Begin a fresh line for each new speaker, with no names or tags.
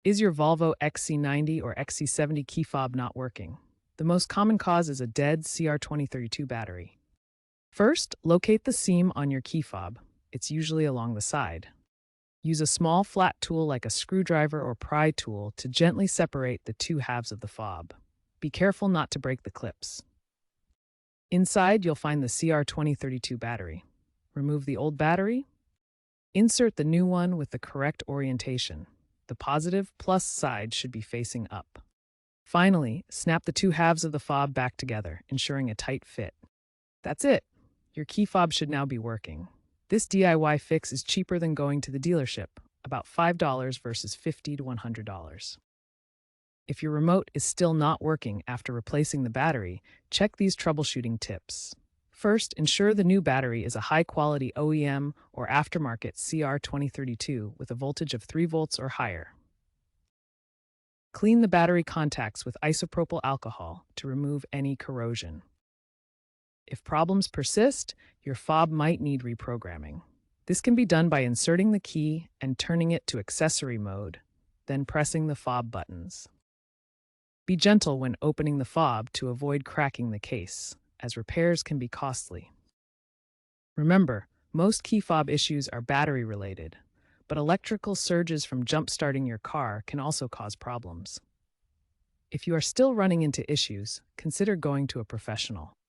Is your Volvo XC90 or XC70 key fob not working? The most common cause is a dead CR2032 battery. First, locate the seam on your key fob. It's usually along the side. Use a small flat tool like a screwdriver or pry tool to gently separate the two halves of the fob. Be careful not to break the clips. Inside, you'll find the CR2032 battery. Remove the old battery. Insert the new one with the correct orientation. The positive plus side should be facing up. Finally, snap the two halves of the fob back together, ensuring a tight fit. That's it. Your key fob should now be working. This DIY fix is cheaper than going to the dealership, about $5 versus $50 to $100. If your remote is still not working after replacing the battery, check these troubleshooting tips. First, ensure the new battery is a high-quality OEM or aftermarket CR2032 with a voltage of 3 volts or higher. Clean the battery contacts with isopropyl alcohol to remove any corrosion. If problems persist, your fob might need reprogramming. This can be done by inserting the key and turning it to accessory mode, then pressing the fob buttons. Be gentle when opening the fob to avoid cracking the case, as repairs can be costly. Remember, most key fob issues are battery-related, but electrical surges from jump-starting your car can also cause problems. If you are still running into issues, consider going to a professional.